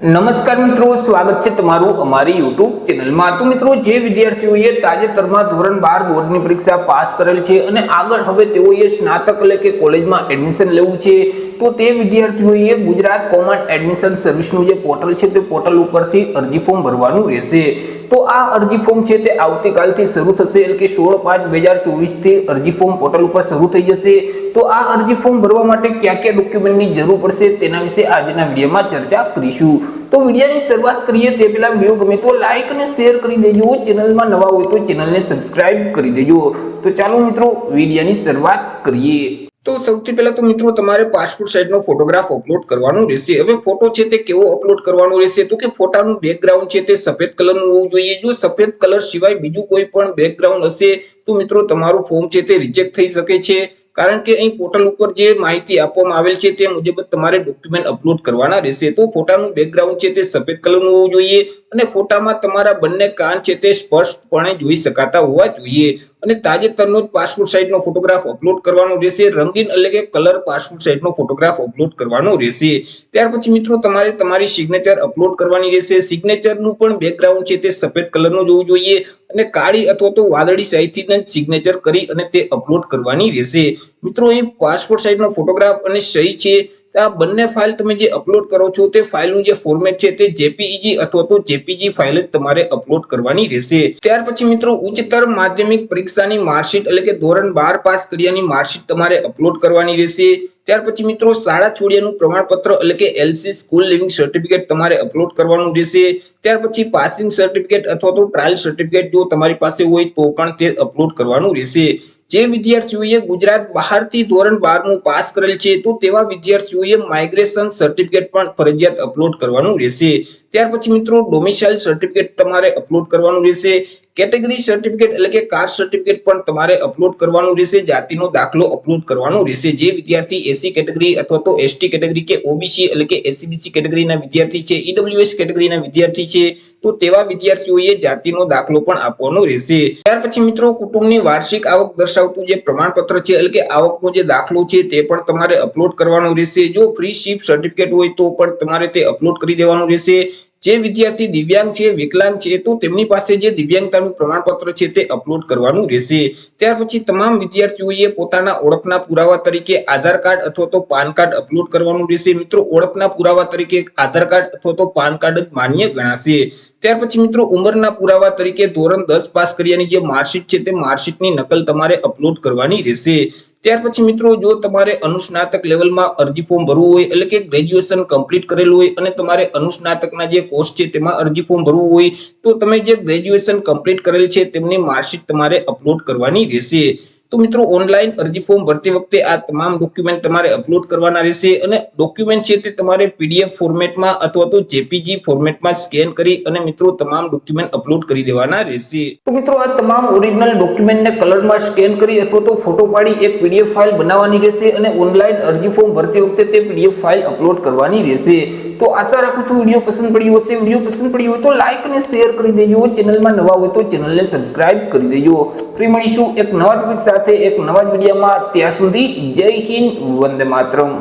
નમસ્કાર મિત્રો, સ્વાગત છે તમારું અમારી YouTube ચેનલમાં। તો મિત્રો, જે વિદ્યાર્થીઓએ તાજેતરમાં ધોરણ 12 બોર્ડની પરીક્ષા પાસ કરેલ છે અને આગળ હવે તેઓએ સ્નાતક એટલે કે કોલેજમાં એડમિશન લેવું છે, તો તે વિદ્યાર્થીઓએ ગુજરાત કોમન એડમિશન સર્વિસનું જે પોર્ટલ છે તે પોર્ટલ ઉપરથી અરજી ફોર્મ ભરવાનું રહેશે। તો આ અરજી ફોર્મ છે તે આવતીકાલથી શરૂ થશે, એટલે કે 16/5/2024 થી અરજી ફોર્મ પોર્ટલ ઉપર શરૂ થઈ જશે। તો આ અરજી ફોર્મ ભરવા માટે કયા કયા ડોક્યુમેન્ટની જરૂર પડશે તેના વિશે આજના વિડીયોમાં ચર્ચા કરીશું। તો વિડીયોની શરૂઆત કરીએ તે પહેલા વિડીયો ગમે તો લાઈક અને શેર કરી દેજો, ચેનલમાં નવા હોય તો ચેનલને સબસ્ક્રાઇબ કરી દેજો। તો ચાલો મિત્રો, વિડીયોની શરૂઆત કરીએ। તો સૌથી પહેલા તો મિત્રો, તમારે પાસપોર્ટ સાઇઝનો ફોટોગ્રાફ અપલોડ કરવાનો રહેશે। હવે ફોટો છે તે કેવો અપલોડ કરવાનો રહેશે, તો કે ફોટાનું બેકગ્રાઉન્ડ છે તે સફેદ કલરનું હોવું જોઈએ। જો સફેદ કલર સિવાય બીજું કોઈ પણ બેકગ્રાઉન્ડ હશે તો મિત્રો તમારું ફોર્મ છે તે રિજેક્ટ થઈ શકે છે, કારણ કે અહીં પોર્ટલ ઉપર જે માહિતી આપવામાં આવેલ છે તે મુજબ તમારે ડોક્યુમેન્ટ અપલોડ કરવાના રહેશે। તો ફોટાનું બેકગ્રાઉન્ડ છે તે સફેદ કલરનું હોવું જોઈએ અને ફોટામાં તમારા બંને કાન છે તે સ્પષ્ટપણે જોઈ શકાતા હોવા જોઈએ અને તાજેતરનો જ પાસપોર્ટ સાઇઝનો ફોટોગ્રાફ અપલોડ કરવાનો રહેશે। રંગીન એટલે કે કલર પાસપોર્ટ સાઇઝનો ફોટોગ્રાફ અપલોડ કરવાનો રહેશે। ત્યાર પછી મિત્રો, તમારે તમારી સિગ્નેચર અપલોડ કરવાની રહેશે। સિગ્નેચરનું પણ બેકગ્રાઉન્ડ છે તે સફેદ કલરનું હોવું જોઈએ અને કાળી અથવા તો વાદળી શાહીથી જ સિગ્નેચર કરી અને તે અપલોડ કરવાની રહેશે। મિત્રો, અહીં પાસપોર્ટ સાઇઝનો ફોટોગ્રાફ અને સહી છે આ બંને ફાઇલ તમે જે અપલોડ કરો છો તે ફાઇલનું જે ફોર્મેટ છે તે જેપીઈજી અથવા તો જેપીજી ફાઇલ જ તમારે અપલોડ કરવાની રહેશે। ત્યાર પછી મિત્રો, ઉચ્ચતર માધ્યમિક પરીક્ષાની માર્કશીટ એટલે કે ધોરણ 12 પાસ કર્યાની માર્કશીટ તમારે અપલોડ કરવાની રહેશે। ત્યાર પછી મિત્રો, શાળા છોડ્યાનું પ્રમાણપત્ર એટલે કે એલસી સ્કૂલ લિવિંગ સર્ટિફિકેટ તમારે અપલોડ કરવાનું રહેશે। ત્યાર પછી પાસિંગ સર્ટિફિકેટ અથવા તો ટ્રાયલ સર્ટિફિકેટ જો તમારી પાસે હોય તો પણ તે અપલોડ કરવાનું રહેશે। જે વિદ્યાર્થીઓએ ગુજરાત બહારથી ધોરણ 12 પાસ કરેલ છે તો તેવા વિદ્યાર્થીઓએ માઇગ્રેશન સર્ટિફિકેટ પણ ફરજિયાત અપલોડ કરવાનું રહેશે। ત્યાર પછી મિત્રો, ડોમિસાઇલ સર્ટિફિકેટ તમારે અપલોડ કરવાનું રહેશે। કેટેગરી સર્ટિફિકેટ એટલે કે કાસ્ટ સર્ટિફિકેટ પણ તમારે અપલોડ કરવાનું રહેશે। જાતિનો દાખલો અપલોડ કરવાનો રહેશે। જે વિદ્યાર્થી એસસી કેટેગરી અથવા તો એસટી કેટેગરી કે ઓબીસી એટલે કે એસસીબીસી કેટેગરીના વિદ્યાર્થી છે, ઈડબ્લ્યુએસ કેટેગરીના વિદ્યાર્થી છે તો તેવા વિદ્યાર્થીઓએ જાતિનો દાખલો પણ આપવાનો રહેશે। ત્યાર પછી મિત્રો, કુટુંબની વાર્ષિક આવક દર્શાવતું જે પ્રમાણપત્ર છે એટલે કે આવકનો જે દાખલો છે તે પણ તમારે અપલોડ કરવાનો રહેશે। જો ફ્રી શિપ સર્ટિફિકેટ હોય તો પણ તમારે તે અપલોડ કરી દેવાનું રહેશે। જે વિદ્યાર્થી દિવ્યાંગ છે, વિકલાંગ છે તો તેમની પાસે જે દિવ્યાંગતાનું પ્રમાણપત્ર છે તે અપલોડ કરવાનું રહેશે। ત્યાર પછી તમામ વિદ્યાર્થીઓએ પોતાના ઓળખના પુરાવા તરીકે આધાર કાર્ડ અથવા તો પાન કાર્ડ અપલોડ કરવાનું રહેશે। મિત્રો, ઓળખના પુરાવા તરીકે આધાર કાર્ડ અથવા તો પાન કાર્ડ જ માન્ય ગણાશે। ત્યાર પછી મિત્રો, ઉંમરના પુરાવા તરીકે ધોરણ 10 પાસ કર્યાની જે માર્કશીટ છે તે માર્કશીટની નકલ તમારે અપલોડ કરવાની રહેશે। ત્યાર પછી મિત્રો, જો તમારે અનુસ્નાતક લેવલમાં અરજી ફોર્મ ભરવું હોય એટલે કે ગ્રેજ્યુએશન કમ્પ્લીટ કરેલું હોય અને તમારે અનુસ્નાતકના જે કોર્સ છે તેમાં અરજી ફોર્મ ભરવું હોય તો તમે જે ગ્રેજ્યુએશન કમ્પ્લીટ કરેલ છે તેમની માર્કશીટ તમારે અપલોડ કરવાની રહેશે। તો મિત્રો, ઓનલાઈન અરજી ફોર્મ ભરતી વખતે આ તમામ ડોક્યુમેન્ટ તમારે અપલોડ કરવાના રહેશે અને ડોક્યુમેન્ટ છે તે તમારે પીડીએફ ફોર્મેટમાં અથવા તો જેપીજી ફોર્મેટમાં સ્કેન કરી અને મિત્રો તમામ ડોક્યુમેન્ટ અપલોડ કરી દેવાના રહેશે। તો મિત્રો, આ તમામ ઓરિજિનલ ડોક્યુમેન્ટને કલરમાં સ્કેન કરી અથવા તો ફોટો પાડી એક પીડીએફ ફાઇલ બનાવવાની રહેશે અને ઓનલાઈન અરજી ફોર્મ ભરતી વખતે તે પીડીએફ ફાઇલ અપલોડ કરવાની રહેશે। તો આશા રાખું છું વિડીયો પસંદ પડ્યો હશે। વિડીયો પસંદ પડ્યો હોય તો લાઈક અને શેર કરી દેજો, ચેનલમાં નવા હોય તો ચેનલને સબસ્ક્રાઇબ કરી દેજો। ફરી મળીશું એક નવા ટોપિક સાથે એક નવા વિડીયોમાં। ત્યાં સુધી જય હિન્દ, વંદે માતરમ।